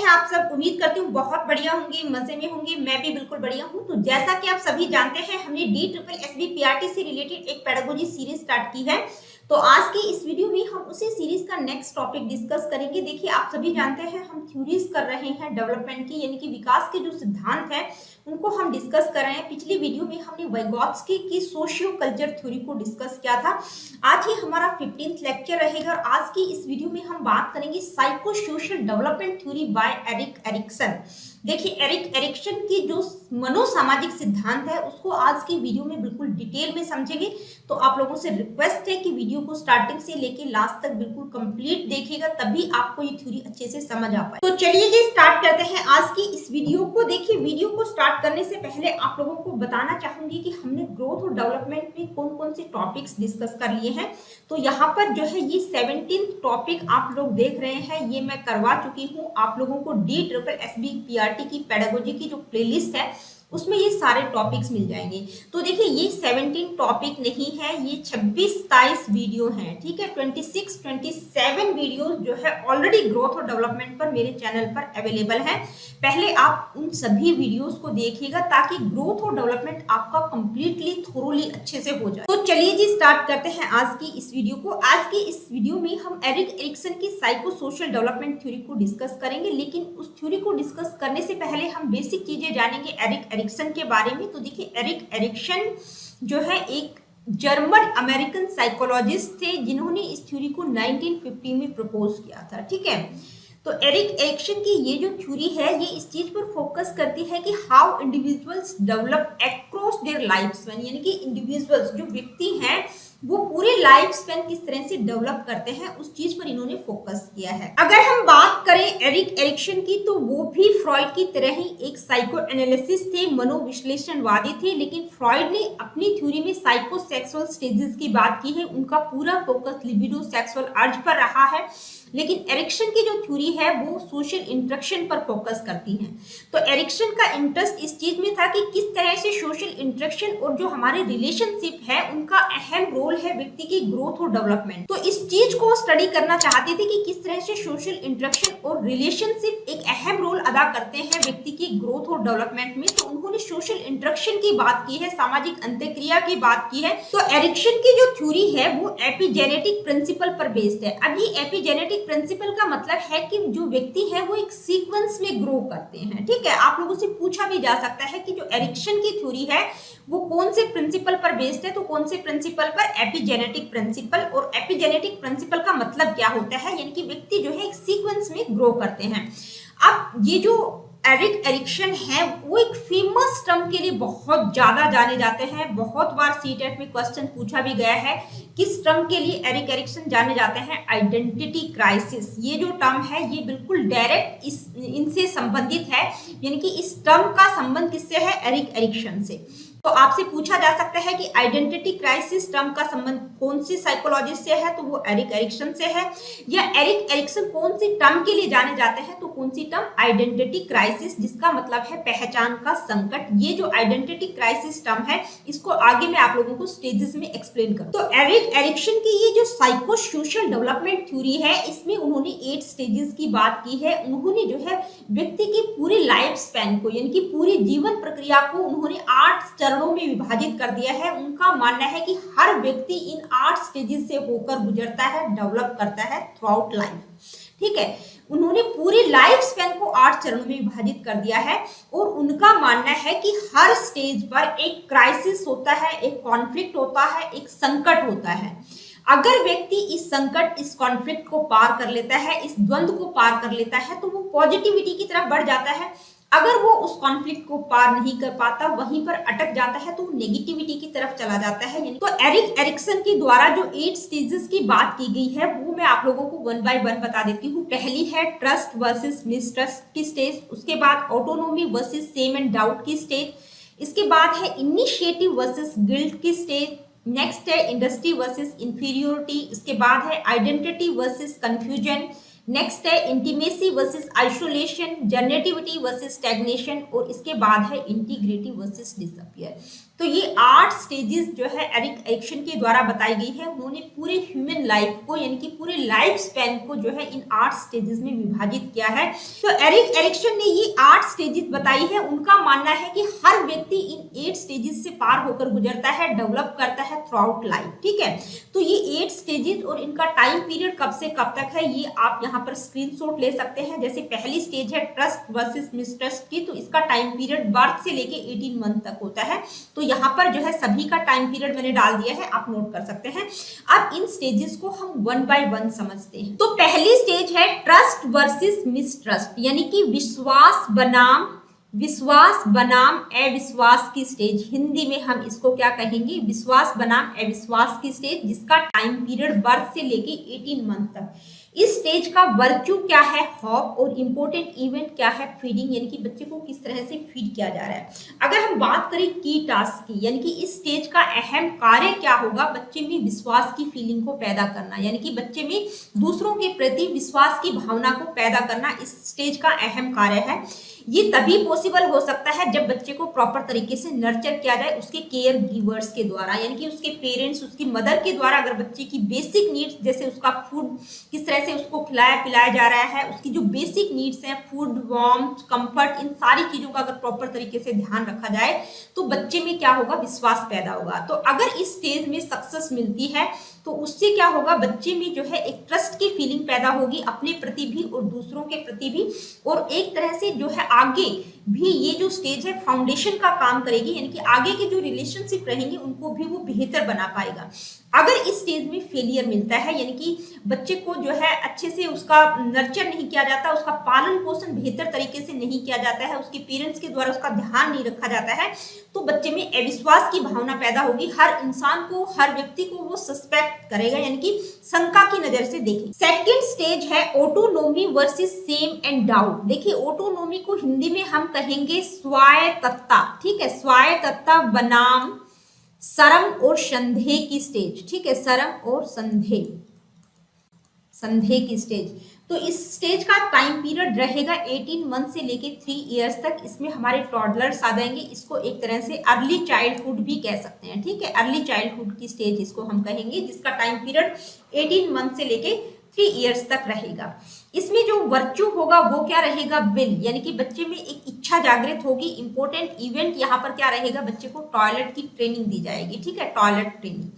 आप सब? उम्मीद करती हूँ बहुत बढ़िया होंगे, मजे में होंगे। मैं भी बिल्कुल बढ़िया हूँ। तो जैसा कि आप सभी जानते हैं, हमने DSSB PRT से रिलेटेड एक पेडागोजी सीरीज स्टार्ट की है। तो आज की इस वीडियो में हम उसी सीरीज का नेक्स्ट टॉपिक डिस्कस करेंगे। देखिए, आप सभी जानते हैं हम थ्योरीज कर रहे हैं डेवलपमेंट की, यानी कि विकास के जो सिद्धांत है उनको हम डिस्कस कर रहे हैं। पिछली वीडियो में हमने वाइगोत्स्की की सोशियो कल्चर थ्योरी को डिस्कस किया था। आज ही हमारा 15th लेक्चर रहेगा और आज की इस वीडियो में हम बात करेंगे psycho social development theory by Erik Erikson. देखिए, एरिक एरिक्सन की जो मनोसामाजिक सिद्धांत है उसको आज की वीडियो में बिल्कुल डिटेल में समझेंगे। तो आप लोगों से रिक्वेस्ट है कि वीडियो को स्टार्टिंग से लेके लास्ट तक बिल्कुल कंप्लीट देखिएगा, तभी आपको ये थ्योरी अच्छे से समझ आ पाए। तो चलिए जी, स्टार्ट करते हैं आज की इस वीडियो को। देखिए, वीडियो को स्टार्ट करने से पहले आप लोगों को बताना चाहूंगी कि हमने ग्रोथ और डेवलपमेंट में कौन कौन से टॉपिक्स डिस्कस कर लिए हैं। तो यहाँ पर जो है ये 17th टॉपिक आप लोग देख रहे हैं, ये मैं करवा चुकी हूँ आप लोगों को। DSSB PRT की पेडागोजी की जो प्लेलिस्ट है उसमें ये सारे टॉपिक्स मिल जाएंगे। तो देखिए, ये 17 टॉपिक नहीं है, ये 26-27 वीडियो हैं, ठीक है। 26-27 वीडियो जो है ऑलरेडी ग्रोथ और डेवलपमेंट पर मेरे चैनल पर अवेलेबल है। पहले आप उन सभी वीडियोस को देखिएगा ताकि ग्रोथ और डेवलपमेंट आपका कंप्लीटली थोरोली अच्छे से हो जाए। तो चलिए जी, स्टार्ट करते हैं आज की इस वीडियो को। आज की इस वीडियो में हम एरिक एरिक्सन की साइको सोशल डेवलपमेंट थ्योरी को डिस्कस करेंगे, लेकिन उस थ्योरी को डिस्कस करने से पहले हम बेसिक चीजें जानेंगे एरिक एरिक्सन के बारे में। तो देखिए, एरिक एरिक्सन जो है एक जर्मन अमेरिकन साइकोलॉजिस्ट थे जिन्होंने इस थ्योरी को 1950 में प्रपोज किया था, ठीक है। तो एरिक एरिक्सन की ये जो थ्योरी है ये इस चीज पर फोकस करती है कि how individuals develop across their life span, यानी कि इंडिविजुअल्स जो व्यक्ति हैं वो पूरे लाइफ स्पैन किस तरह से डेवलप करते हैं, उस चीज पर इन्होंने फोकस किया है। अगर हम बात करें एरिक एरिक्सन की, तो वो भी फ्रॉइड की तरह ही एक साइको एनालिसिस थे, मनोविश्लेषणवादी थे। लेकिन फ्रॉइड ने अपनी थ्योरी में साइको सेक्सुअल स्टेजेस की बात की है, उनका पूरा फोकस लिबिडो सेक्सुअल अर्ज पर रहा है। लेकिन एरिक्सन की जो थ्योरी है वो सोशल इंटरेक्शन पर फोकस करती है। तो एरिक्सन का इंटरेस्ट इस चीज में था कि किस तरह से सोशल इंटरेक्शन और जो हमारे रिलेशनशिप है उनका अहम रोल है व्यक्ति की ग्रोथ और डेवलपमेंट। तो इस चीज को स्टडी करना चाहते थे कि किस तरह से सोशल इंटरेक्शन और रिलेशनशिप एक अहम रोल अदा करते हैं व्यक्ति की ग्रोथ और डेवलपमेंट में। तो उन्होंने सोशल इंटरेक्शन की बात की है, सामाजिक अंतःक्रिया की बात की है। तो एरिक्सन की जो थ्योरी है वो एपिजेनेटिक प्रिंसिपल पर बेस्ड है। अब ये एपिजेनेटिक प्रिंसिपल का मतलब है कि जो व्यक्ति है वो एक सीक्वेंस में ग्रो करते हैं, ठीक है। आप लोगों से पूछा भी जा सकता है कि जो एरिक्सन की थ्योरी है वो कौन से प्रिंसिपल पर बेस्ड है, तो कौन से प्रिंसिपल पर? Epigenetic principle. और एपिजेनेटिक प्रिंसिपल का मतलब क्या होता है, यानी कि व्यक्ति जो है एक सीक्वेंस में ग्रो करते हैं। अब ये जो एरिक एरिक्सन है वो एक फेमस टर्म के लिए बहुत ज्यादा जाने जाते हैं। बहुत बार सीटेट में क्वेश्चन पूछा भी गया है, किस टर्म के लिए एरिक एरिक्सन जाने जाते हैं? Identity crisis. ये जो टर्म है ये बिल्कुल डायरेक्ट इनसे संबंधित है, यानी कि इस टर्म का संबंध किससे है? एरिक एरिक्सन से। तो आपसे पूछा जा सकता है कि आइडेंटिटी क्राइसिस टर्म का संबंध कौन सी साइकोलॉजिस्ट से है, तो वो एरिक एरिक्सन से है। या एरिक एरिक्सन कौन सी टर्म के लिए जाने जाते हैं, तो कौन सी टर्म? आइडेंटिटी क्राइसिस, जिसका मतलब है पहचान का संकट। ये जो आइडेंटिटी क्राइसिस टर्म है इसको आगे मैं आप लोगों को स्टेजेस में एक्सप्लेन करूँ। तो एरिक एरिक्सन की ये जो साइको सोशल डेवलपमेंट थ्योरी है इसमें उन्होंने 8 स्टेजेस की बात की है। उन्होंने जो है व्यक्ति की पूरी लाइफ स्पैन को, यानी कि पूरी जीवन प्रक्रिया को उन्होंने 8 चरणों में विभाजित कर दिया है। उनका मानना है कि हर व्यक्ति इन 8 स्टेजेस से होकर गुजरता है, डेवलप करता है थ्रू आउट लाइफ, ठीक है। उन्होंने पूरी लाइफ स्पैन को 8 चरणों में विभाजित कर दिया है और उनका मानना है कि हर स्टेज पर एक क्राइसिस होता है, एक कॉन्फ्लिक्ट होता है, एक संकट होता है। अगर व्यक्ति इस संकट, इस कॉन्फ्लिक्ट को पार कर लेता है, इस द्वंद्व को पार कर लेता है, तो वो पॉजिटिविटी की तरफ बढ़ जाता है। अगर वो उस कॉन्फ्लिक्ट को पार नहीं कर पाता, वहीं पर अटक जाता है, तो नेगेटिविटी की तरफ चला जाता है। यानी तो एरिक एरिक्सन के द्वारा जो 8 स्टेजेस की बात की गई है वो मैं आप लोगों को 1 बाय 1 बता देती हूँ। पहली है ट्रस्ट वर्सेस मिसट्रस्ट की स्टेज, उसके बाद autonomy versus shame and doubt की स्टेज, इसके बाद है इनिशिएटिव वर्सेस गिल्ट की स्टेज, नेक्स्ट है इंडस्ट्री वर्सेस इंफीरियोरिटी, इसके बाद है आइडेंटिटी वर्सेस कंफ्यूजन, नेक्स्ट है intimacy versus isolation, generativity versus stagnation और इसके बाद है इंटीग्रिटी वर्सेस डिसअपियर। तो ये 8 स्टेजेस जो है एरिक एरिक्सन के द्वारा बताई गई है। उन्होंने पूरे ह्यूमन लाइफ को यानी कि पूरे लाइफ स्पैन को जो है इन 8 स्टेजेस में विभाजित किया है। तो एरिक एरिक्सन ने ये 8 स्टेजेस बताई है। उनका मानना है कि हर व्यक्ति इन 8 स्टेजेस से पार होकर गुजरता है, डेवलप करता है थ्रू आउट लाइफ, ठीक है। तो ये 8 स्टेजेस और इनका टाइम पीरियड कब से कब तक है ये आप यहाँ पर स्क्रीनशॉट ले सकते हैं। जैसे पहली स्टेज है ट्रस्ट वर्सेस मिसट्रस्ट की, तो इसका टाइम पीरियड बर्थ से लेके 18 मंथ तक होता है। तो यहाँ पर जो है सभी का टाइम पीरियड मैंने डाल दिया है, आप नोट कर सकते हैं। अब इन स्टेजेस को हम 1 बाय 1 समझते हैं। तो पहली स्टेज है ट्रस्ट वर्सेस मिसट्रस्ट, यानी कि विश्वास बनाम अविश्वास की स्टेज। हिंदी में हम इसको क्या कहेंगे, विश्वास बनाम अविश्वास की स्टेज, जिसका टाइम पीरियड बर्थ से लेके 18 मंथ तक। इस स्टेज का वर्च्यू क्या है, हॉप, और इंपॉर्टेंट इवेंट क्या है, फीडिंग, यानी कि बच्चे को किस तरह से फीड किया जा रहा है। अगर हम बात करें की टास्क की, यानी कि इस स्टेज का अहम कार्य क्या होगा, बच्चे में विश्वास की फीलिंग को पैदा करना, यानी कि बच्चे में दूसरों के प्रति विश्वास की भावना को पैदा करना इस स्टेज का अहम कार्य है। ये तभी पॉसिबल हो सकता है जब बच्चे को प्रॉपर तरीके से नर्चर किया जाए उसके केयर गिवर्स के द्वारा, यानी कि उसके पेरेंट्स, उसकी मदर के द्वारा। अगर बच्चे की बेसिक नीड्स, जैसे उसका फूड किस तरह से उसको खिलाया पिलाया जा रहा है, उसकी जो बेसिक नीड्स हैं, फूड, वार्मथ, कंफर्ट, इन सारी चीजों का अगर प्रॉपर तरीके से ध्यान रखा जाए तो बच्चे में क्या होगा, विश्वास पैदा होगा। तो अगर इस स्टेज में सक्सेस मिलती है तो उससे क्या होगा, बच्चे में जो है एक ट्रस्ट की फीलिंग पैदा होगी अपने प्रति भी और दूसरों के प्रति भी, और एक तरह से जो है आगे भी ये जो स्टेज है फाउंडेशन का काम करेगी, यानी कि आगे के जो रिलेशनशिप रहेंगे उनको भी वो बेहतर बना पाएगा। अगर इस स्टेज में फेलियर मिलता है, यानी कि बच्चे को जो है अच्छे से उसका नर्चर नहीं किया जाता, उसका पालन पोषण बेहतर तरीके से नहीं किया जाता है, उसके पेरेंट्स के द्वारा उसका ध्यान नहीं रखा जाता है, तो बच्चे में अविश्वास की भावना पैदा होगी। हर इंसान को, हर व्यक्ति को वो सस्पेक्ट करेगा, यानी कि शंका की नजर से देखेगा। सेकंड स्टेज है autonomy versus shame and doubt. देखिए, ऑटोनोमी को हिंदी में हम कहेंगे स्वायत्तता, ठीक है, स्वायत्तता बनाम शर्म और संदेह की स्टेज, ठीक है, शर्म और संदेह की स्टेज। तो इस स्टेज का टाइम पीरियड रहेगा 18 मंथ से लेके 3 इयर्स तक। इसमें हमारे टॉडलर्स आ जाएंगे, इसको एक तरह से अर्ली चाइल्डहुड भी कह सकते हैं, ठीक है, अर्ली चाइल्डहुड की स्टेज इसको हम कहेंगे, जिसका टाइम पीरियड 18 मंथ से लेके 3 इयर्स तक रहेगा। इसमें जो वर्च्यू होगा वो क्या रहेगा, विल, यानी कि बच्चे में एक इच्छा जागृत होगी। इंपॉर्टेंट इवेंट यहाँ पर क्या रहेगा, बच्चे को टॉयलेट की ट्रेनिंग दी जाएगी, ठीक है, toilet training.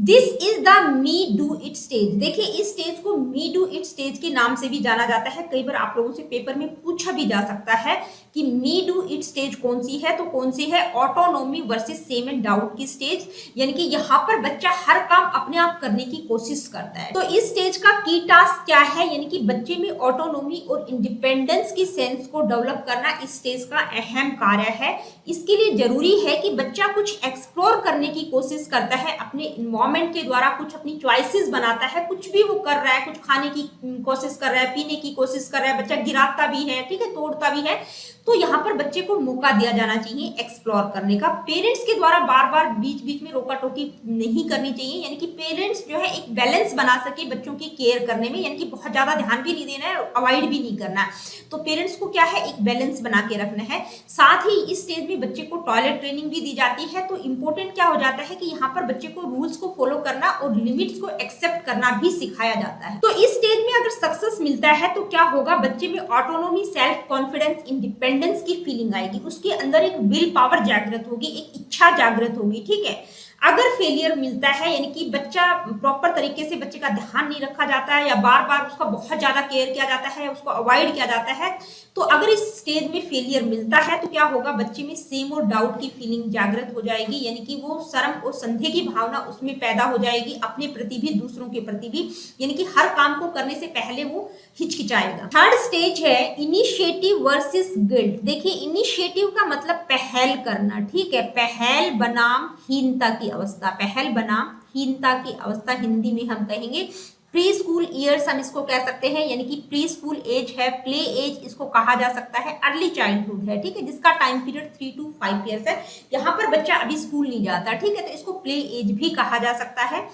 This is the me do it stage. देखिए, इस स्टेज को मी डू इट स्टेज के नाम से भी जाना जाता है। कई बार आप लोगों से पेपर में पूछा भी जा सकता है कि मी डू इट स्टेज कौन सी है, तो कौन सी है, autonomy versus shame and doubt की स्टेज, यानी कि यहाँ पर बच्चा हर काम अपने आप करने की कोशिश करता है। तो इस स्टेज का की टास्क क्या है, यानी कि बच्चे में ऑटोनोमी और इंडिपेंडेंस की सेंस को डेवलप करना इस स्टेज का अहम कार्य है। इसके लिए जरूरी है कि बच्चा कुछ एक्सप्लोर करने की कोशिश करता है अपने इन्वायरमेंट के द्वारा, कुछ अपनी चॉइसेस बनाता है, कुछ भी वो कर रहा है, कुछ खाने की कोशिश कर रहा है, पीने की कोशिश कर रहा है, बच्चा गिराता भी है, ठीक है, तोड़ता भी है। तो यहाँ पर बच्चे को मौका दिया जाना चाहिए एक्सप्लोर करने का। पेरेंट्स के द्वारा बार बार बीच बीच में रोका टोकी नहीं करनी चाहिए, यानी कि पेरेंट्स जो है एक बैलेंस बना सके बच्चों की केयर करने में, यानी कि बहुत ज्यादा ध्यान भी नहीं देना है, अवॉइड भी नहीं करना है। तो पेरेंट्स को क्या है, एक बैलेंस बना के रखना है। साथ ही इस स्टेज में बच्चे को टॉयलेट ट्रेनिंग भी दी जाती है। तो इंपॉर्टेंट क्या हो जाता है कि यहाँ पर बच्चे को रूल्स को फॉलो करना और लिमिट्स को एक्सेप्ट करना भी सिखाया जाता है। तो इस स्टेज में अगर सक्सेस मिलता है तो क्या होगा, बच्चे में ऑटोनोमी, सेल्फ कॉन्फिडेंस, इंडिपेंडेंस की फीलिंग आएगी, उसके अंदर एक विल पावर जागृत होगी, एक इच्छा जागृत होगी, ठीक है। अगर फेलियर मिलता है, यानी कि बच्चा प्रॉपर तरीके से, बच्चे का ध्यान नहीं रखा जाता है या बार बार उसका बहुत ज्यादा केयर किया जाता है, उसको अवॉइड किया जाता है, तो अगर इस स्टेज में फेलियर मिलता है तो क्या होगा, बच्चे में सेम और डाउट की फीलिंग जागृत हो जाएगी, यानी कि वो शर्म और संदेह की भावना उसमें पैदा हो जाएगी, अपने प्रति भी दूसरों के प्रति भी, यानी कि हर काम को करने से पहले वो हिचकिचाएगा। थर्ड स्टेज है इनिशिएटिव वर्सेस गिल्ट। देखिए, इनिशिएटिव का मतलब पहल करना, ठीक है, पहल बनाम हीनता की अवस्था, पहल बनाम हीनता की अवस्था हिंदी में हम कहेंगे प्री स्कूल ईयर्स, हम इसको कह सकते हैं, यानी कि प्री स्कूल एज है, प्ले एज इसको कहा जा सकता है, अर्ली चाइल्डहुड है, ठीक है, जिसका टाइम पीरियड 3 to 5 ईयर्स है। यहाँ पर बच्चा अभी स्कूल नहीं जाता, ठीक है, तो इसको प्ले एज भी कहा जा सकता है।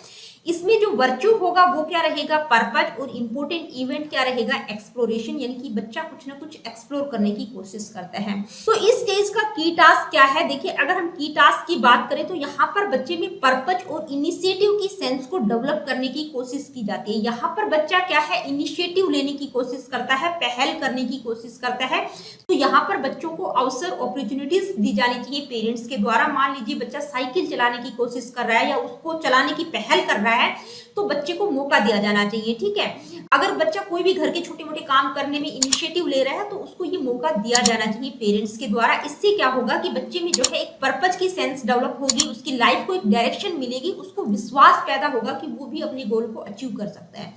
इसमें जो वर्च्यू होगा वो क्या रहेगा, पर्पज, और इंपॉर्टेंट इवेंट क्या रहेगा, एक्सप्लोरेशन, यानी कि बच्चा कुछ ना कुछ एक्सप्लोर करने की कोशिश करता है। तो इस स्टेज का की टास्क क्या है, देखिए अगर हम की टास्क की बात करें तो यहाँ पर बच्चे में पर्पज और इनिशिएटिव की सेंस को डेवलप करने की कोशिश की जाती है। यहाँ पर बच्चा क्या है, इनिशिएटिव लेने की कोशिश करता है, पहल करने की कोशिश करता है। तो यहाँ पर बच्चों को अवसर, अपॉर्चुनिटीज दी जानी चाहिए पेरेंट्स के द्वारा। मान लीजिए बच्चा साइकिल चलाने की कोशिश कर रहा है या उसको चलाने की पहल कर रहा है, तो बच्चे को मौका दिया जाना चाहिए, ठीक है। अगर बच्चा कोई भी घर के छोटे मोटे काम करने में इनिशिएटिव ले रहा है तो उसको ये मौका दिया जाना चाहिए पेरेंट्स के द्वारा। इससे क्या होगा कि बच्चे में जो है एक पर्पज की सेंस डेवलप होगी, उसकी लाइफ को एक डायरेक्शन मिलेगी, उसको विश्वास पैदा होगा कि वो भी अपने गोल को अचीव कर सकता है।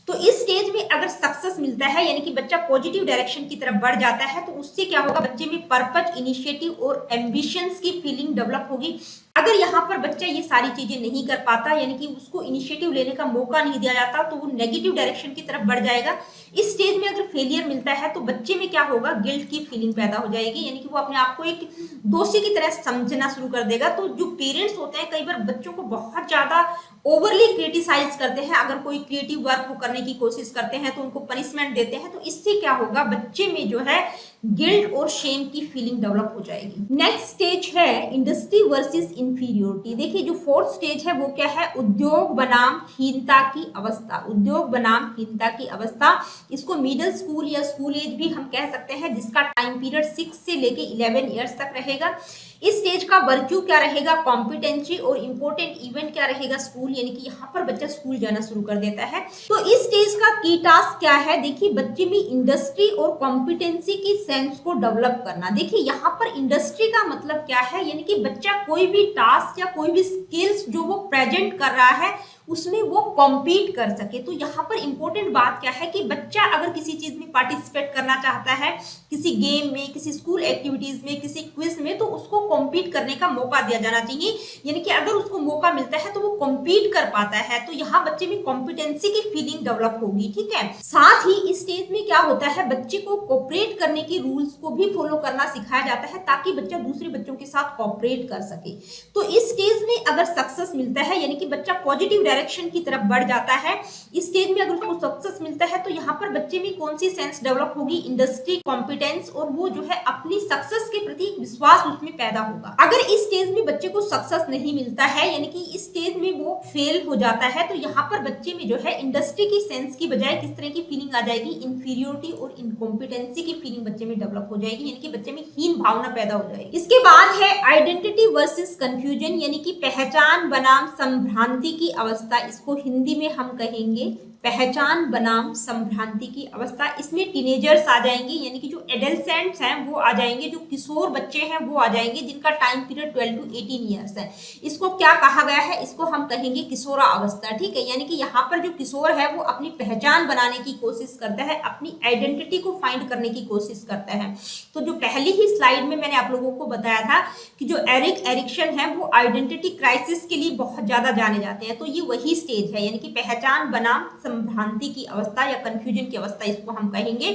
तो इस स्टेज में अगर सक्सेस मिलता है, यानी कि बच्चा पॉजिटिव डायरेक्शन की तरफ बढ़ जाता है, तो उससे क्या होगा, बच्चे में पर्पज, इनिशिएटिव और एम्बिशंस की फीलिंग डेवलप होगी। अगर यहाँ पर बच्चा ये सारी चीजें नहीं कर पाता, यानी कि उसको इनिशिएटिव लेने का मौका नहीं दिया जाता, तो वो नेगेटिव डायरेक्शन की तरफ बढ़ जाएगा। इस स्टेज में अगर फेलियर मिलता है तो बच्चे में क्या होगा, गिल्ट की फीलिंग पैदा हो जाएगी, यानी कि वो अपने आप को एक दोषी की तरह समझना शुरू कर देगा। तो जो पेरेंट्स होते हैं कई बार बच्चों को बहुत ज्यादा ओवरली क्रिटिसाइज करते हैं। अगर कोई क्रिएटिव वर्क वो करने की कोशिश करते हैं तो उनको पनिशमेंट देते हैं, तो इससे क्या होगा, बच्चे में जो है गिल्ट और शेम की फीलिंग डेवलप हो जाएगी। नेक्स्ट स्टेज है इंडस्ट्री वर्सेस इंफीरियोरिटी। देखिए जो फोर्थ स्टेज है वो क्या है, उद्योग बनाम हीनता की अवस्था। उद्योग बनाम हीनता की अवस्था, इसको मिडिल स्कूल या स्कूल एज भी हम कह सकते हैं, जिसका टाइम पीरियड 6 से लेके 11 ईयर्स तक रहेगा। इस स्टेज का वर्क्यू क्या रहेगा, कॉम्पिटेंसी, और इंपॉर्टेंट इवेंट क्या रहेगा, स्कूल, यानी कि यहाँ पर बच्चा स्कूल जाना शुरू कर देता है। तो इस स्टेज का की टास्क क्या है, देखिए बच्चे में इंडस्ट्री और कॉम्पिटेंसी की सेंस को डेवलप करना। देखिए यहाँ पर इंडस्ट्री का मतलब क्या है, यानी कि बच्चा कोई भी टास्क या कोई भी स्किल्स जो वो प्रेजेंट कर रहा है उसमें वो कॉम्पीट कर सके। तो यहाँ पर इंपॉर्टेंट बात क्या है कि बच्चा अगर किसी चीज में पार्टिसिपेट करना चाहता है, किसी गेम में, किसी स्कूल एक्टिविटीज में, किसी क्विज में, तो उसको कॉम्पीट करने का मौका दिया जाना चाहिए। यानी कि अगर उसको मौका मिलता है तो वो कॉम्पीट कर पाता है, तो यहाँ बच्चे में कॉम्पिटेंसी की फीलिंग डेवलप होगी, ठीक है। साथ ही इस स्टेज में क्या होता है, बच्चे को कोऑपरेट करने के रूल्स को भी फॉलो करना सिखाया जाता है, ताकि बच्चा दूसरे बच्चों के साथ कोऑपरेट कर सके। तो इस स्टेज में अगर सक्सेस मिलता है, यानी कि बच्चा पॉजिटिव डायरेक्शन की तरफ बढ़ जाता है, इस स्टेज में अगर उसको सक्सेस मिलता है, तो यहाँ पर बच्चे में कौन सी सेंस डेवलप होगी, इंडस्ट्री, कॉम्पिटेंस, और वो जो है अपनी सक्सेस के प्रति विश्वास उसमें पैदा होगा। अगर इस स्टेज में बच्चे को सक्सेस नहीं मिलता है, यानी कि इस स्टेज में वो फेल हो जाता है, तो यहाँ पर बच्चे में जो है इंडस्ट्री की सेंस की बजाय किस तरह की फीलिंग आ जाएगी, इंफीरियोरिटी और इनकॉम्पिटेंसी की फीलिंग बच्चे में डेवलप हो जाएगी, यानी कि बच्चे में हीन भावना पैदा हो जाएगी। इसके बाद है आइडेंटिटी वर्सेस कंफ्यूजन, यानी कि पहचान बनाम संभ्रांति की अवस्था। इसको हिंदी में हम कहेंगे पहचान बनाम संभ्रांति की अवस्था। इसमें टीनेजर्स आ जाएंगे, यानी कि जो एडल्सेंट्स हैं वो आ जाएंगे, जो किशोर बच्चे हैं वो आ जाएंगे, जिनका टाइम पीरियड 12 to 18 ईयर्स है। इसको क्या कहा गया है, इसको हम कहेंगे किशोरा अवस्था, ठीक है। यानी कि यहाँ पर जो किशोर है वो अपनी पहचान बनाने की कोशिश करता है, अपनी आइडेंटिटी को फाइंड करने की कोशिश करता है। तो जो पहली ही स्लाइड में मैंने आप लोगों को बताया था कि जो एरिक एरिक्सन है वो आइडेंटिटी क्राइसिस के लिए बहुत ज्यादा जाने जाते हैं, तो ये वही स्टेज है, यानी कि पहचान बनाम संभ्रांति की अवस्था या कंफ्यूजन की अवस्था इसको हम कहेंगे।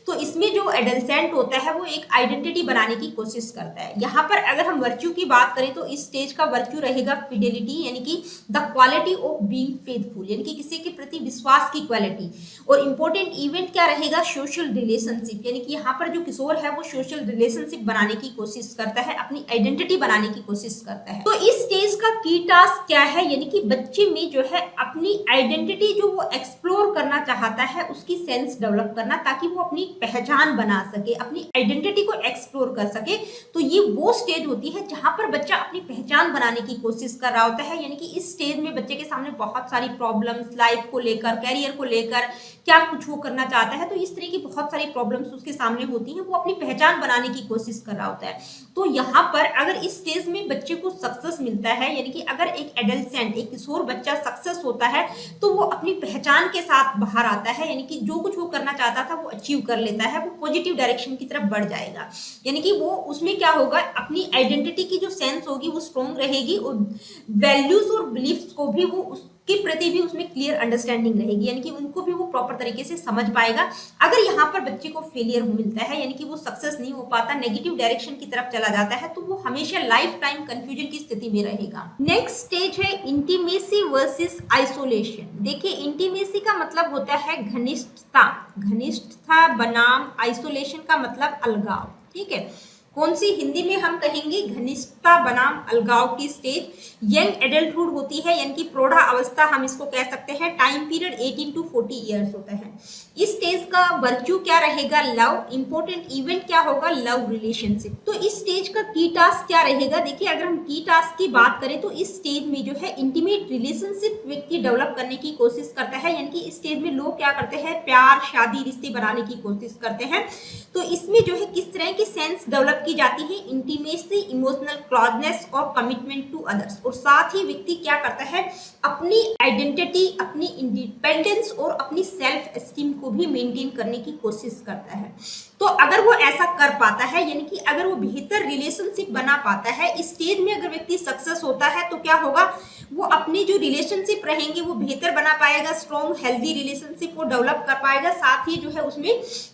तो इसमें जो एडल्सेंट होता है वो एक आइडेंटिटी बनाने की कोशिश करता है। यहाँ पर अगर हम वर्च्यू की बात करें तो इस स्टेज का वर्च्यू रहेगा फिडेलिटी, यानी कि the quality of being faithful, यानी कि किसी के प्रति विश्वास की क्वालिटी। और इंपॉर्टेंट इवेंट क्या रहेगा, सोशल रिलेशनशिप, यानी कि यहाँ पर जो किशोर है वो सोशल रिलेशनशिप बनाने की कोशिश करता है, अपनी आइडेंटिटी बनाने की कोशिश करता है। तो इस स्टेज का की टास्क क्या है, यानी कि बच्चे में जो है अपनी आइडेंटिटी जो वो एक्सप्लोर करना चाहता है उसकी सेंस डेवलप करना, ताकि वो अपनी पहचान बना सके, अपनी आइडेंटिटी को एक्सप्लोर कर सके। तो ये वो स्टेज होती है जहां पर बच्चा अपनी पहचान बनाने की कोशिश कर रहा होता है, यानी कि इस स्टेज में बच्चे के सामने बहुत सारी प्रॉब्लम्स, लाइफ को लेकर, कैरियर को लेकर, क्या कुछ वो करना चाहता है, तो इस तरह की बहुत सारी प्रॉब्लम्स उसके सामने होती हैं, वो अपनी पहचान बनाने की कोशिश कर रहा होता है। तो यहाँ पर अगर इस स्टेज में बच्चे को सक्सेस मिलता है, यानी कि अगर एक एडल्सेंट, एक किशोर बच्चा सक्सेस होता है, तो वो अपनी पहचान के साथ बाहर आता है, यानी कि जो कुछ वो करना चाहता था वो अचीव कर लेता है, वो पॉजिटिव डायरेक्शन की तरफ बढ़ जाएगा। यानी कि वो उसमें क्या होगा, अपनी आइडेंटिटी की जो सेंस होगी वो स्ट्रॉन्ग रहेगी, और वैल्यूज और बिलीफ्स को भी वो के प्रति भी उसमें क्लियर अंडरस्टैंडिंग रहेगी, यानी कि उनको भी वो प्रॉपर तरीके से समझ पाएगा। अगर यहाँ पर बच्चे को फेलियर मिलता है, यानी कि वो सक्सेस नहीं हो पाता, नेगेटिव डायरेक्शन की तरफ चला जाता है, तो वो हमेशा लाइफ टाइम कंफ्यूजन की स्थिति में रहेगा। नेक्स्ट स्टेज है इंटीमेसी वर्सेस आइसोलेशन। देखिए, इंटीमेसी का मतलब होता है घनिष्ठता, घनिष्ठता बनाम आइसोलेशन का मतलब अलगाव। ठीक है, कौन सी हिंदी में हम कहेंगे घनिष्ठता बनाम अलगाव की स्टेज यंग एडल्टहुड होती है, यानी कि प्रौढ़ा अवस्था हम इसको कह सकते हैं। टाइम पीरियड 18 to 40 ईयर्स होता है। इस स्टेज का वर्च्यू क्या रहेगा? लव। इंपॉर्टेंट इवेंट क्या होगा? Love relationship. तो इस स्टेज का की टास्क क्या रहेगा? देखिए, अगर हम की टास्क की बात करें तो इस स्टेज में जो है इंटीमेट रिलेशनशिप व्यक्ति डेवलप करने की कोशिश करता है, यानी कि इस स्टेज में लोग क्या करते हैं? प्यार, शादी, रिश्ते बनाने की कोशिश करते हैं। तो इसमें जो है किस तरह की सेंस डेवलप की जाती है? इंटीमेसी, इमोशनल क्लोजनेस और कमिटमेंट टू अदर्स। और साथ ही व्यक्ति क्या करता है? अपनी आइडेंटिटी, अपनी इंडिपेंडेंस और अपनी सेल्फ एस्टीम को भी मेंटेन करने की कोशिश करता है। तो अगर वो ऐसा कर पाता है, यानी कि अगर वो बेहतर रिलेशनशिप बना पाता है, इस स्टेज में अगर व्यक्ति सक्सेस होता है, तो क्या होगा? वो अपनी जो रिलेशनशिप रहेंगे वो बेहतर बना पाएगा, स्ट्रॉन्ग हेल्दी रिलेशनशिप को डेवलप कर पाएगा। साथ ही जो है उसमें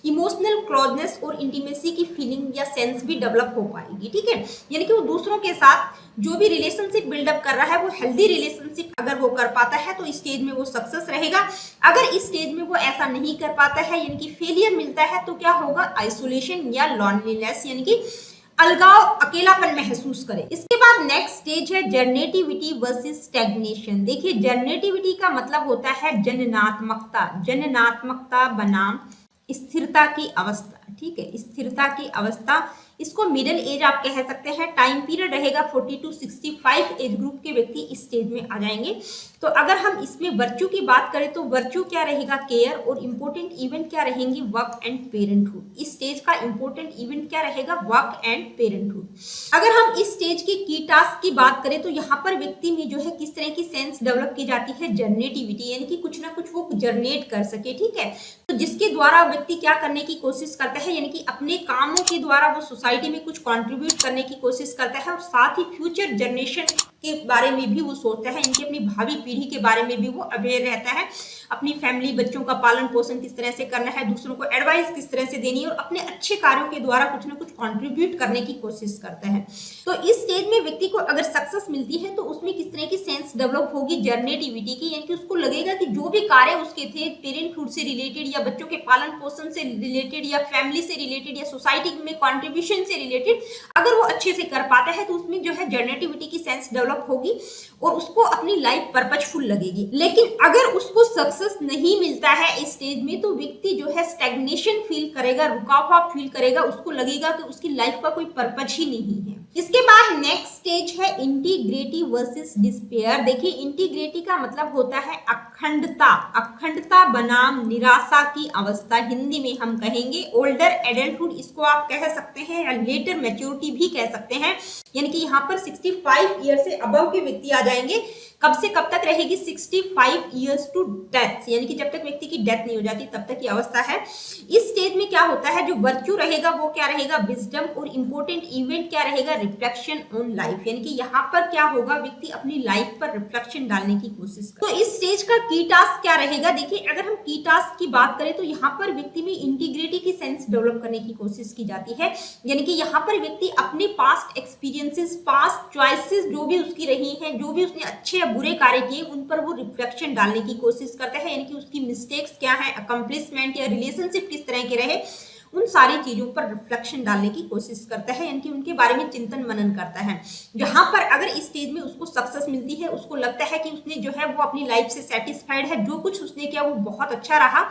इमोशनल क्लोजनेस और इंटीमेसी की फीलिंग या सेंस भी डेवलप हो पाएगी। ठीक है, यानी कि वो दूसरों के साथ जो भी रिलेशनशिप बिल्डअप कर रहा है वो हेल्दी रिलेशनशिप अगर वो कर पाता है तो इस स्टेज में वो सक्सेस रहेगा। अगर इस स्टेज में वो ऐसा नहीं कर पाता है, यानी कि फेलियर मिलता है, तो क्या होगा? आइसोलेशन या लॉनलीनेस, यानी कि अलगाव, अकेलापन महसूस करे। इसके बाद नेक्स्ट स्टेज है जर्नेटिविटी वर्सेस स्टैग्नेशन। देखिए, जर्नेटिविटी का मतलब होता है जननात्मकता, जननात्मकता बनाम स्थिरता की अवस्था। ठीक है, स्थिरता की अवस्था, इसको मिडिल एज आप कह सकते हैं। टाइम पीरियड रहेगा 40 to 65 एज ग्रुप के व्यक्ति इस स्टेज में आ जाएंगे। तो अगर हम इसमें वर्च्यू की बात करें तो वर्च्यू क्या रहेगा? केयर। और इंपॉर्टेंट इवेंट क्या रहेंगे? Work and parenthood. इस स्टेज का इंपॉर्टेंट इवेंट क्या रहेगा? Work and parenthood. अगर हम इस स्टेज के की टास्क की बात करें तो यहाँ पर व्यक्ति में जो है किस तरह की सेंस डेवलप की जाती है? जर्नेटिविटी, यानी कि कुछ ना कुछ वो जर्नेट कर सके। ठीक है, तो जिसके द्वारा व्यक्ति क्या करने की कोशिश करता है? यानी कि अपने कामों के द्वारा वो सोसाइटी में कुछ कंट्रीब्यूट करने की कोशिश करता है, और साथ ही फ्यूचर जनरेशन के बारे में भी वो सोचता है, इनकी अपनी भावी पीढ़ी के बारे में भी वो अवेयर रहता है। अपनी फैमिली, बच्चों का पालन पोषण किस तरह से करना है, दूसरों को एडवाइस किस तरह से देनी है, और अपने अच्छे कार्यों के द्वारा कुछ ना कुछ कंट्रीब्यूट करने की कोशिश करता है। तो इस स्टेज में व्यक्ति को अगर सक्सेस मिलती है तो उसमें किस तरह की सेंस डेवलप होगी? जर्नेटिविटी की, यानी कि उसको लगेगा कि जो भी कार्य उसके थे पेरेंटहुड से रिलेटेड या बच्चों के पालन पोषण से रिलेटेड या फैमिली से रिलेटेड या सोसाइटी में कंट्रीब्यूशन से रिलेटेड, अगर वो अच्छे से कर पाता है तो उसमें जो है जर्नेटिविटी की सेंस डेवलप होगी और उसको अपनी लाइफ पर्पजफुल लगेगी। लेकिन अगर उसको सक्सेस नहीं मिलता है इस स्टेज में तो व्यक्ति जो है स्टैग्नेशन फील करेगा, रुका हुआ फील करेगा, उसको लगेगा कि उसकी लाइफ का कोई पर्पज ही नहीं है। इसके बाद नेक्स्ट स्टेज है इंटीग्रिटी वर्सेस डिस्पेयर। देखिए, इंटीग्रिटी का मतलब होता है अखंडता, अखंडता बनाम निराशा की अवस्था, हिंदी में हम कहेंगे ओल्डर एडल्टहुड, इसको आप कह सकते हैं, या लेटर मैच्योरिटी भी कह सकते हैं। यानी कि यहाँ पर 65 ईयर से अबव के व्यक्ति आ जाएंगे। कब से कब तक रहेगी? 65 ईयर्स टू डेथ, यानी कि जब तक व्यक्ति की डेथ नहीं हो जाती तब तक की अवस्था है। इस स्टेज में क्या होता है? जो वर्च्यू रहेगा वो क्या रहेगा? विजडम। और इंपॉर्टेंट इवेंट क्या रहेगा? रिफ्लेक्शन ऑन लाइफ, यानी कि यहाँ पर क्या होगा? व्यक्ति अपनी लाइफ पर रिफ्लेक्शन डालने की कोशिश करे। तो इस स्टेज का की टास्क क्या रहेगा? देखिए, अगर हम की टास्क की बात करें तो यहाँ पर व्यक्ति में इंटीग्रिटी की सेंस डेवलप करने की कोशिश की जाती है, यानी कि यहाँ पर व्यक्ति अपने पास्ट एक्सपीरियंसेस, पास्ट चॉइसेस जो भी उसकी रही हैं, जो भी उसने अच्छे या बुरे कार्य किए, उन पर वो रिफ्लेक्शन डालने की कोशिश करता है, यानी कि उसकी मिस्टेक्स क्या है, अकम्प्लिशमेंट या रिलेशनशिप किस तरह के रहे, उन सारी चीजों पर रिफ्लेक्शन डालने की कोशिश करता है, यानी कि उनके बारे में चिंतन मनन करता है। जहां पर अगर इस स्टेज में उसको सक्सेस मिलती है, उसको लगता है कि उसने जो है वो अपनी लाइफ से सेटिस्फाइड है, जो कुछ उसने किया वो बहुत अच्छा रहा,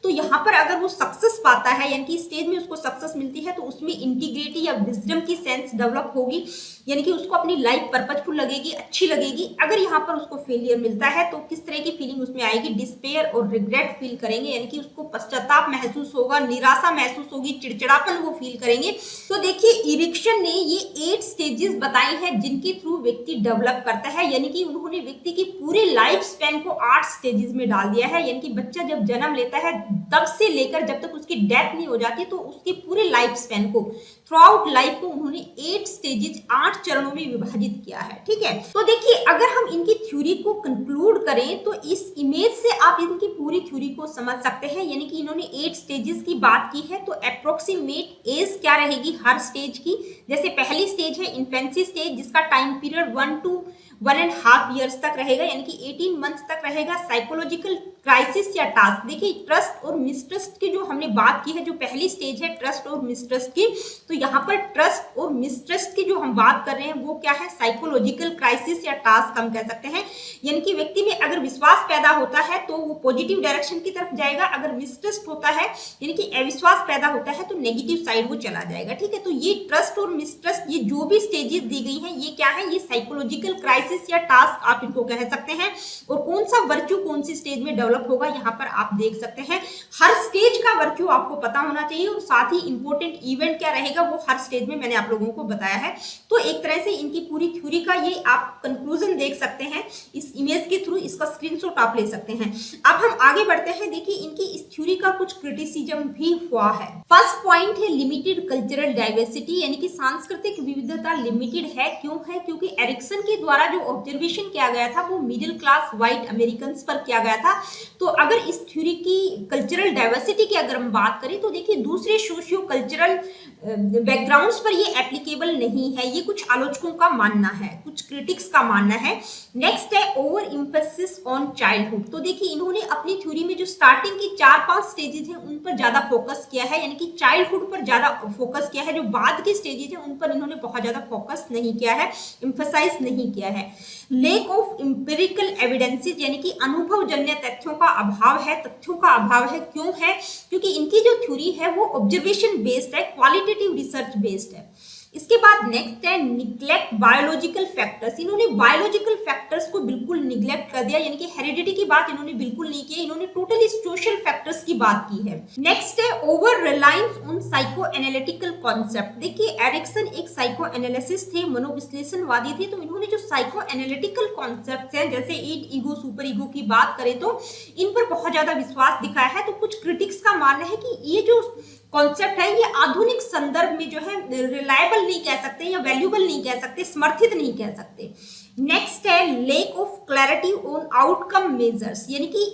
तो यहाँ पर अगर वो सक्सेस पाता है, यानी कि स्टेज में उसको सक्सेस मिलती है, तो उसमें इंटीग्रिटी या विजडम की सेंस डेवलप होगी, यानी कि उसको अपनी लाइफ पर्पजफुल लगेगी, अच्छी लगेगी। अगर यहाँ पर उसको फेलियर मिलता है तो किस तरह की फीलिंग उसमें आएगी? डिस्पेयर और रिग्रेट फील करेंगे, यानी कि उसको पश्चाताप महसूस होगा, निराशा महसूस होगी, चिड़चिड़ापन वो फील करेंगे। तो देखिए इरिक्सन ने ये 8 स्टेजेस बताए हैं जिनके थ्रू व्यक्ति डेवलप करता है, यानी कि उन्होंने व्यक्ति की पूरे लाइफ स्पैन को 8 स्टेजेस में डाल दिया है। यानी कि बच्चा जब जन्म लेता है तब से लेकर जब तक उसकी डेथ नहीं हो जाती तो उसके पूरे लाइफ स्पैन को, थ्रू आउट लाइफ को उन्होंने 8 स्टेजेस 8 चरणों में विभाजित किया है। ठीक है, तो देखिए अगर हम इनकी थ्योरी को कंक्लूड करें तो इस इमेज से आप इनकी पूरी थ्योरी को समझ सकते हैं। यानी कि इन्होंने 8 स्टेजेस की बात की है, तो अप्रोक्सीमेट एज क्या रहेगी हर स्टेज की। जैसे पहली स्टेज है इन्फेंसी स्टेज, जिसका टाइम पीरियड 1 to 1.5 ईयर्स तक रहेगा, यानी कि 18 मंथ तक रहेगा। साइकोलॉजिकल क्राइसिस या टास्क, देखिए ट्रस्ट और मिसट्रस्ट की जो हमने बात की है, जो पहली स्टेज है ट्रस्ट और मिसट्रस्ट की, तो यहाँ पर ट्रस्ट और मिसट्रस्ट की जो हम बात कर रहे हैं वो क्या है, साइकोलॉजिकल क्राइसिस या टास्क हम कह सकते हैं। यानी कि व्यक्ति में अगर विश्वास पैदा होता है तो वो पॉजिटिव डायरेक्शन की तरफ जाएगा, अगर मिसट्रस्ट होता है यानी कि अविश्वास पैदा होता है तो नेगेटिव साइड वो चला जाएगा। ठीक है, तो ये ट्रस्ट और मिसट्रस्ट, ये जो भी स्टेजेस दी गई हैं ये क्या है, ये साइकोलॉजिकल क्राइसिस या टास्क आप इनको कह सकते हैं। और कौन सा वर्च्यू कौन सी स्टेज में डेवलप होगा यहाँ पर आप देख सकते हैं। हर स्टेज का वर्च्यू आपको पता होना चाहिए और साथ ही इंपॉर्टेंट इवेंट क्या रहेगा वो हर स्टेज में मैंने आप लोगों को बताया है। तो एक तरह से इनकी पूरी थ्योरी का ये आप कंक्लूजन देख सकते हैं इस इमेज के थ्रू, इसका स्क्रीनशॉट आप ले सकते हैं। अब हम आगे बढ़ते हैं। देखिए इनकी इस थ्योरी का कुछ क्रिटिसिज्म भी हुआ है। फर्स्ट पॉइंट है लिमिटेड कल्चरल डाइवर्सिटी, यानी कि सांस्कृतिक विविधता लिमिटेड है। क्यों है, क्योंकि एरिक्सन के द्वारा जो ऑब्जर्वेशन किया गया था वो मिडिल क्लास व्हाइट अमेरिकन पर किया गया था। तो अगर इस थ्योरी की कल्चरल डाइवर्सिटी की अगर हम बात करें तो देखिए दूसरे सोशियो कल्चरल बैकग्राउंड्स पर ये एप्लीकेबल नहीं है, ये कुछ आलोचकों का मानना है, कुछ क्रिटिक्स का मानना है। नेक्स्ट है ओवर एम्फेसिस ऑन चाइल्डहुड। तो देखिए इन्होंने अपनी थ्योरी में जो स्टार्टिंग की 4-5 स्टेजेस हैं उन पर ज्यादा फोकस किया है, यानी कि चाइल्डहुड पर ज्यादा फोकस किया है। जो बाद के स्टेजेस हैं उन पर इन्होंने बहुत ज्यादा फोकस नहीं किया है, एम्फेसाइज नहीं किया है। लेक ऑफ एम्पिरिकल एविडेंसेस, यानी कि अनुभवजन्य तथ्यों का अभाव है, तथ्यों का अभाव है। क्यों है, क्योंकि इनकी जो थ्योरी है वो ऑब्जर्वेशन बेस्ड है, क्वालिटेटिव रिसर्च बेस्ड है। इसके बाद नेक्स्ट है निग्लेक्ट बायोलॉजिकल फैक्टर्स। इन्होंने बायोलॉजिकल फैक्टर्स को बिल्कुल निग्लेक्ट कर दिया, यानी कि हेरिडिटी की बात इन्होंने बिल्कुल नहीं की, इन्होंने टोटली सोशल फैक्टर्स की बात की है। नेक्स्ट है over reliance on psycho analytical concept. देखिए एरिक्सन एक साइको एनालिसिस थे, मनोविश्लेषणवादी थे, तो इन्होंने जो साइको एनालिटिकल कॉन्सेप्ट हैं जैसे ईड ईगो सुपर ईगो की बात करें तो इन पर बहुत ज्यादा विश्वास दिखाया है। तो कुछ क्रिटिक्स का मानना है कि ये जो कॉन्सेप्ट है ये आधुनिक संदर्भ में जो है रिलायबल नहीं कह सकते या वैल्यूबल नहीं कह सकते, समर्थित नहीं कह सकते। नेक्स्ट है lake of clarity on outcome measures, यानी कि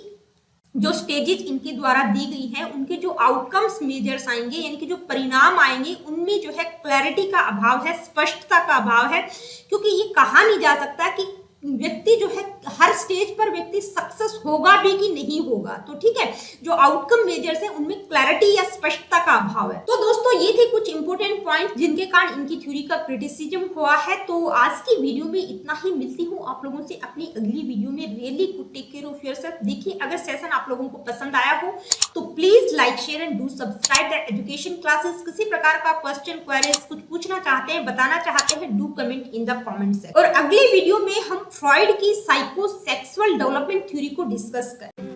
जो स्टेजेस इनके द्वारा दी गई हैं उनके जो आउटकम्स मेजर्स आएंगे, यानी कि जो परिणाम आएंगे उनमें जो है क्लैरिटी का अभाव है, स्पष्टता का अभाव है। क्योंकि ये कहा नहीं जा सकता कि व्यक्ति जो है हर स्टेज पर व्यक्ति सक्सेस होगा भी कि नहीं होगा। तो ठीक है, जो आउटकम मेजर्स हैं उनमें क्लैरिटी या स्पष्टता का अभाव है। तो दोस्तों ये थे कुछ इंपॉर्टेंट पॉइंट जिनके कारण इनकी थ्योरी का क्रिटिसिज्म हुआ है। तो आज की वीडियो में इतना ही, मिलती हूँ आप लोगों से अपनी अगली वीडियो में। Really good, take care of yourself. देखिए अगर सेशन आप लोगों को पसंद आया हो तो please like share and do subscribe the education classes. किसी प्रकार का क्वेश्चन क्वेरीज कुछ पूछना चाहते हैं, बताना चाहते हैं, do comment in the comment section. और अगले वीडियो में हम फ्रॉइड की साइकोसेक्सुअल डेवलपमेंट थ्योरी को डिस्कस करें।